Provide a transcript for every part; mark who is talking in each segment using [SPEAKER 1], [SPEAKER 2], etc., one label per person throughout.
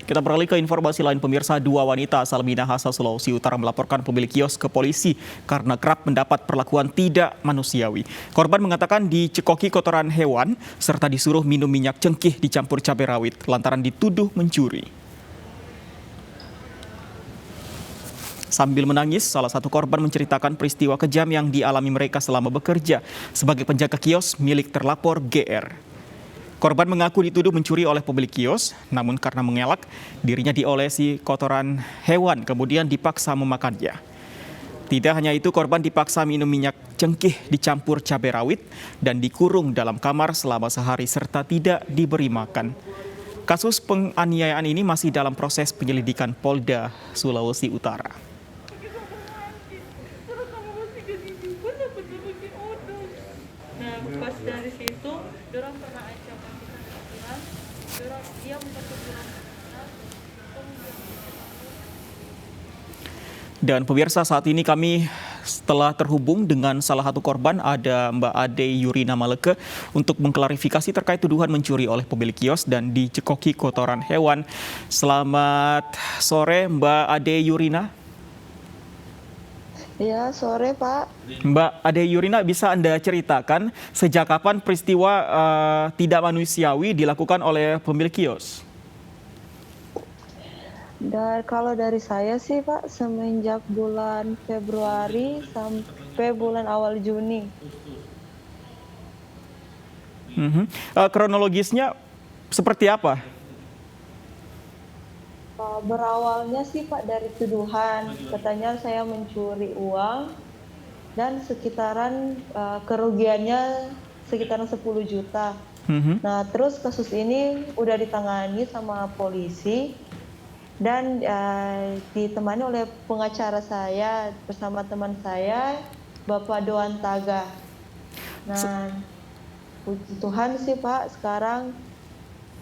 [SPEAKER 1] Kita beralih ke informasi lain, pemirsa. Dua wanita asal Minahasa, Sulawesi Utara melaporkan pemilik kios ke polisi karena kerap mendapat perlakuan tidak manusiawi. Korban mengatakan dicekoki kotoran hewan serta disuruh minum minyak cengkeh dicampur cabai rawit lantaran dituduh mencuri. Sambil menangis, salah satu korban menceritakan peristiwa kejam yang dialami mereka selama bekerja sebagai penjaga kios milik terlapor GR. Korban mengaku dituduh mencuri oleh pemilik kios, namun karena mengelak, dirinya diolesi kotoran hewan kemudian dipaksa memakannya. Tidak hanya itu, korban dipaksa minum minyak cengkeh dicampur cabai rawit dan dikurung dalam kamar selama sehari serta tidak diberi makan. Kasus penganiayaan ini masih dalam proses penyelidikan Polda Sulawesi Utara.
[SPEAKER 2] Nah, pas dari situ, dorang pernah ancaman kita dengan dorang dia minta teguran.
[SPEAKER 1] Dan pemirsa, saat ini kami setelah terhubung dengan salah satu korban, ada Mbak Ade Yurina Maleke, untuk mengklarifikasi terkait tuduhan mencuri oleh pemilik kios dan dicekoki kotoran hewan. Selamat sore Mbak Ade Yurina.
[SPEAKER 3] Ya, sore Pak.
[SPEAKER 1] Mbak Ade Yurina, bisa Anda ceritakan sejak kapan peristiwa tidak manusiawi dilakukan oleh pemilik kios?
[SPEAKER 3] Dan kalau dari saya sih Pak, semenjak bulan Februari sampai bulan awal Juni.
[SPEAKER 1] Kronologisnya seperti apa?
[SPEAKER 3] Berawalnya sih Pak dari tuduhan, katanya saya mencuri uang dan sekitaran kerugiannya sekitaran 10 juta. Nah, terus kasus ini udah ditangani sama polisi dan ditemani oleh pengacara saya bersama teman saya, Bapak Doan Taga. Nah, puji Tuhan sih Pak, sekarang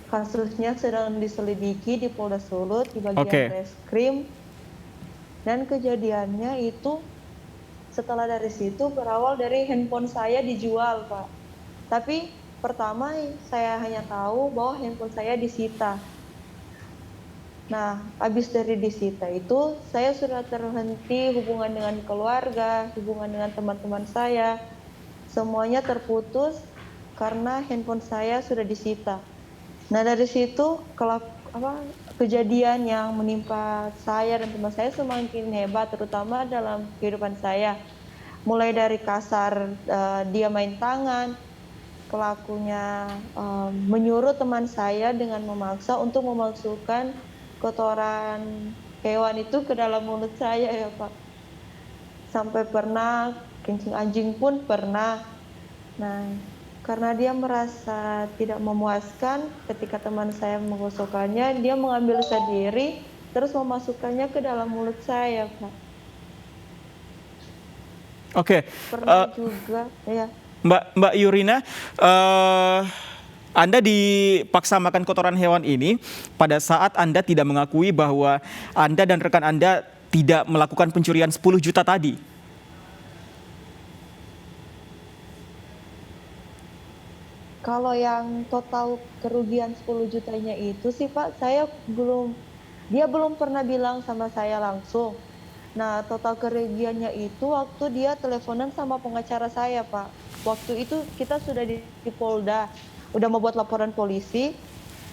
[SPEAKER 3] kasusnya sedang diselidiki di Polda Sulut di bagian reskrim. Dan kejadiannya itu setelah dari situ berawal dari handphone saya dijual Pak. Tapi pertama saya hanya tahu bahwa handphone saya disita. Nah, habis dari disita itu, saya sudah terhenti hubungan dengan keluarga, hubungan dengan teman-teman saya. Semuanya terputus karena handphone saya sudah disita. Nah, dari situ kejadian yang menimpa saya dan teman saya semakin hebat, terutama dalam kehidupan saya. Mulai dari kasar, dia main tangan, pelakunya menyuruh teman saya dengan memaksa untuk memasukkan kotoran hewan itu ke dalam mulut saya ya Pak. Sampai pernah kencing anjing pun pernah. Nah, karena dia merasa tidak memuaskan ketika teman saya menggosokkannya, dia mengambil sendiri terus memasukkannya ke dalam mulut saya Pak. Pernah juga ya.
[SPEAKER 1] Mbak Yurina, Anda dipaksa makan kotoran hewan ini pada saat Anda tidak mengakui bahwa Anda dan rekan Anda tidak melakukan pencurian 10 juta tadi.
[SPEAKER 3] Kalau yang total kerugian 10 jutanya itu sih Pak, dia belum pernah bilang sama saya langsung. Nah, total kerugiannya itu waktu dia teleponan sama pengacara saya Pak. Waktu itu kita sudah di Polda, udah membuat laporan polisi.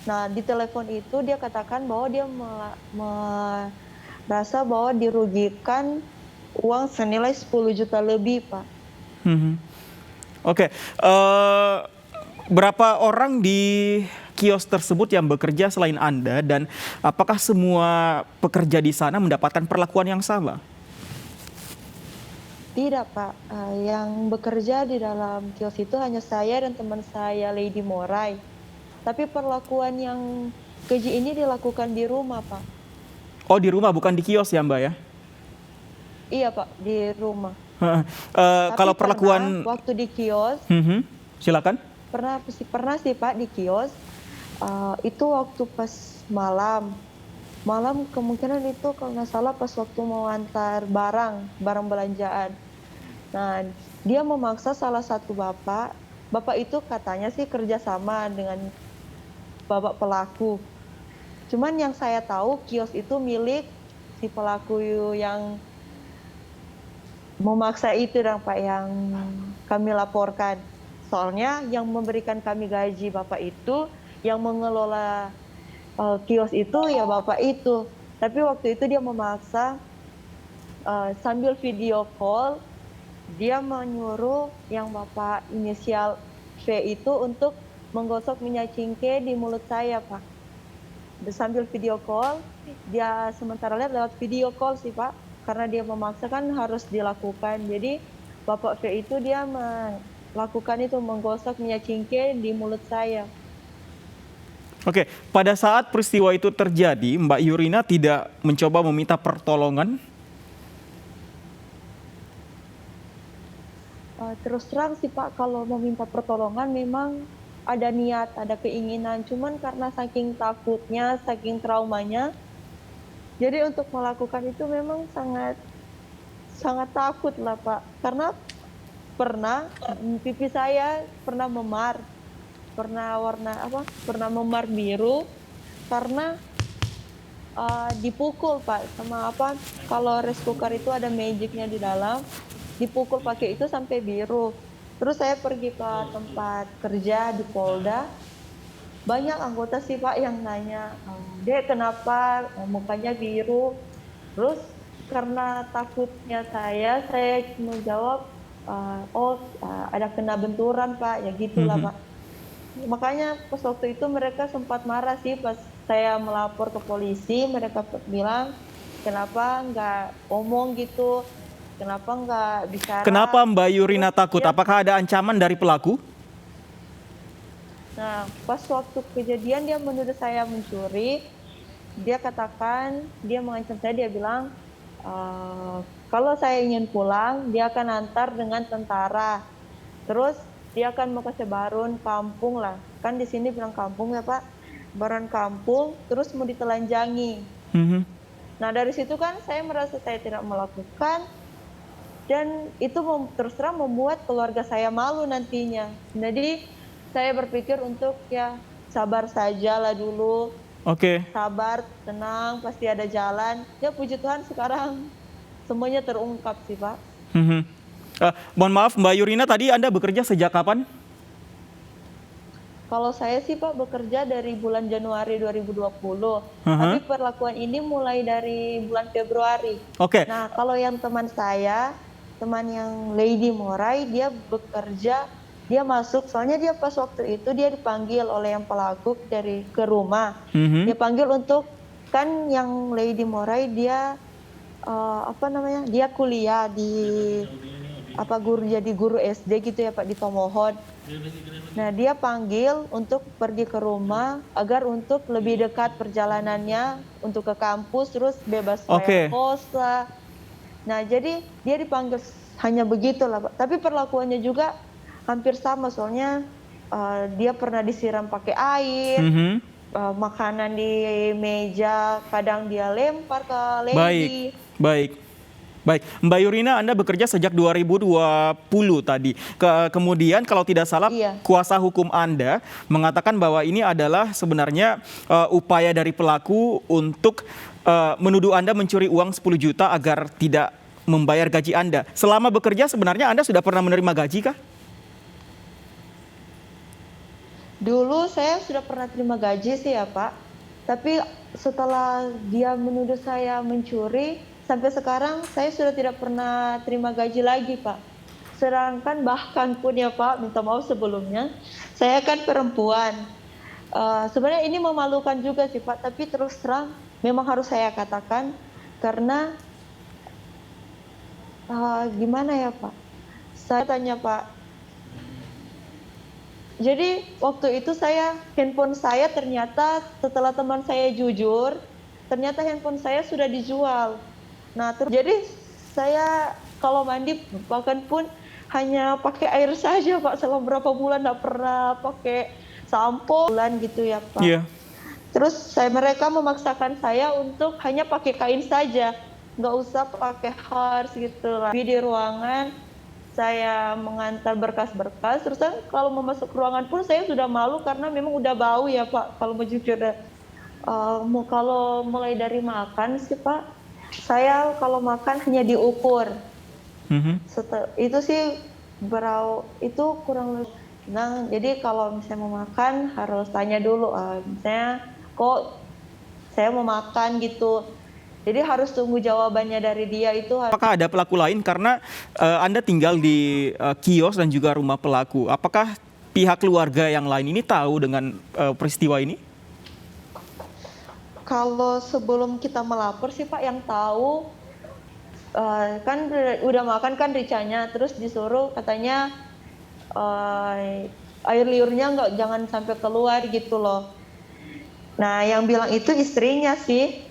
[SPEAKER 3] Nah, di telepon itu dia katakan bahwa dia merasa bahwa dirugikan uang senilai 10 juta lebih, Pak.
[SPEAKER 1] Berapa orang di kios tersebut yang bekerja selain Anda, dan apakah semua pekerja di sana mendapatkan perlakuan yang sama?
[SPEAKER 3] Tidak Pak, yang bekerja di dalam kios itu hanya saya dan teman saya Lady Morai. Tapi perlakuan yang keji ini dilakukan di rumah Pak.
[SPEAKER 1] Oh, di rumah, bukan di kios ya Mbak ya?
[SPEAKER 3] Iya Pak, di rumah.
[SPEAKER 1] Kalau perlakuan
[SPEAKER 3] waktu di kios,
[SPEAKER 1] silakan.
[SPEAKER 3] Pernah sih Pak di kios, itu waktu pas malam kemungkinan itu kalau nggak salah pas waktu mau antar barang belanjaan. Nah, dia memaksa salah satu bapak itu katanya sih kerjasama dengan bapak pelaku. Cuman yang saya tahu kios itu milik si pelaku yang memaksa itu dong Pak, yang kami laporkan. Soalnya yang memberikan kami gaji Bapak itu, yang mengelola kios itu ya Bapak itu. Tapi waktu itu dia memaksa, sambil video call, dia menyuruh yang Bapak inisial V itu untuk menggosok minyak cingke di mulut saya Pak. Sambil video call, dia sementara lihat lewat video call sih Pak, karena dia memaksa kan harus dilakukan. Jadi Bapak V itu dia melakukan itu, menggosok minyak cingke di mulut saya.
[SPEAKER 1] Oke, pada saat peristiwa itu terjadi, Mbak Yurina tidak mencoba meminta pertolongan?
[SPEAKER 3] Terus terang sih Pak, kalau meminta pertolongan memang ada niat, ada keinginan. Cuman karena saking takutnya, saking traumanya, jadi untuk melakukan itu memang sangat takut lah Pak. Karena pernah pipi saya pernah memar, pernah memar biru karena dipukul Pak sama kalau rice cooker itu ada magicnya di dalam, dipukul pakai itu sampai biru. Terus saya pergi ke tempat kerja di Polda, banyak anggota sih Pak yang nanya, Dek kenapa mukanya biru? Terus karena takutnya saya cuma jawab, ada kena benturan Pak, ya gitulah Pak. Makanya pas waktu itu mereka sempat marah sih pas saya melapor ke polisi. Mereka bilang, kenapa nggak ngomong gitu, kenapa nggak bicara.
[SPEAKER 1] Kenapa Mbak Yurina takut? Apakah ada ancaman dari pelaku?
[SPEAKER 3] Nah, pas waktu kejadian dia menuduh saya mencuri. Dia katakan, dia mengancam saya, dia bilang, kalau saya ingin pulang, dia akan antar dengan tentara. Terus dia akan mau ke Sebarun kampung lah. Kan di sini bilang kampung ya Pak. Baran kampung, terus mau ditelanjangi. Nah dari situ kan saya merasa saya tidak melakukan. Dan itu terus terang membuat keluarga saya malu nantinya. Jadi saya berpikir untuk ya sabar saja lah dulu.
[SPEAKER 1] Oke.
[SPEAKER 3] Sabar, tenang, pasti ada jalan. Ya puji Tuhan sekarang semuanya terungkap sih Pak.
[SPEAKER 1] Mohon maaf Mbak Yurina, tadi Anda bekerja sejak kapan?
[SPEAKER 3] Kalau saya sih Pak bekerja dari bulan Januari 2020. Tapi perlakuan ini mulai dari bulan Februari.
[SPEAKER 1] Oke.
[SPEAKER 3] Nah kalau yang teman saya, teman yang Lady Morai, dia bekerja, dia masuk, soalnya dia pas waktu itu dia dipanggil oleh yang pelaku ke rumah. Dia panggil untuk, kan yang Lady Morai dia dia kuliah di jadi guru SD gitu ya Pak, di Tomohon. Nah dia panggil untuk pergi ke rumah agar untuk lebih dekat perjalanannya untuk ke kampus, terus bebas bayar kos lah. Nah jadi dia dipanggil hanya begitulah Pak. Tapi perlakuannya juga hampir sama, soalnya dia pernah disiram pakai air, makanan di meja kadang dia lempar ke Lady.
[SPEAKER 1] Baik, Mbak Yurina, Anda bekerja sejak 2020 tadi. Kemudian kalau tidak salah, kuasa hukum Anda mengatakan bahwa ini adalah sebenarnya upaya dari pelaku untuk menuduh Anda mencuri uang 10 juta agar tidak membayar gaji Anda. Selama bekerja sebenarnya Anda sudah pernah menerima gaji kah?
[SPEAKER 3] Dulu saya sudah pernah terima gaji sih ya Pak. Tapi setelah dia menuduh saya mencuri, sampai sekarang saya sudah tidak pernah terima gaji lagi Pak. Sedangkan bahkan pun ya Pak, minta maaf sebelumnya, saya kan perempuan. Sebenarnya ini memalukan juga sih Pak, tapi terus terang memang harus saya katakan karena gimana ya Pak? Saya tanya Pak, jadi waktu itu handphone saya ternyata setelah teman saya jujur, ternyata handphone saya sudah dijual. Nah, jadi saya kalau mandi bahkan pun hanya pakai air saja Pak, selama berapa bulan nggak pernah pakai sampo bulan gitu ya Pak. Terus mereka memaksakan saya untuk hanya pakai kain saja, nggak usah pakai harus gitu lah. Di ruangan saya mengantar berkas-berkas, terus kalau mau masuk ruangan pun saya sudah malu karena memang udah bau ya Pak, kalau mau jujur. Kalau mulai dari makan sih Pak, saya kalau makan hanya diukur. Itu sih itu kurang lebih. Nah, jadi kalau misalnya mau makan harus tanya dulu, misalnya kok saya mau makan gitu. Jadi harus tunggu jawabannya dari dia itu.
[SPEAKER 1] Apakah ada pelaku lain karena Anda tinggal di kios dan juga rumah pelaku? Apakah pihak keluarga yang lain ini tahu dengan peristiwa ini?
[SPEAKER 3] Kalau sebelum kita melapor sih Pak, yang tahu kan udah makan kan Richanya, terus disuruh katanya air liurnya jangan sampai keluar gitu loh. Nah yang bilang itu istrinya sih.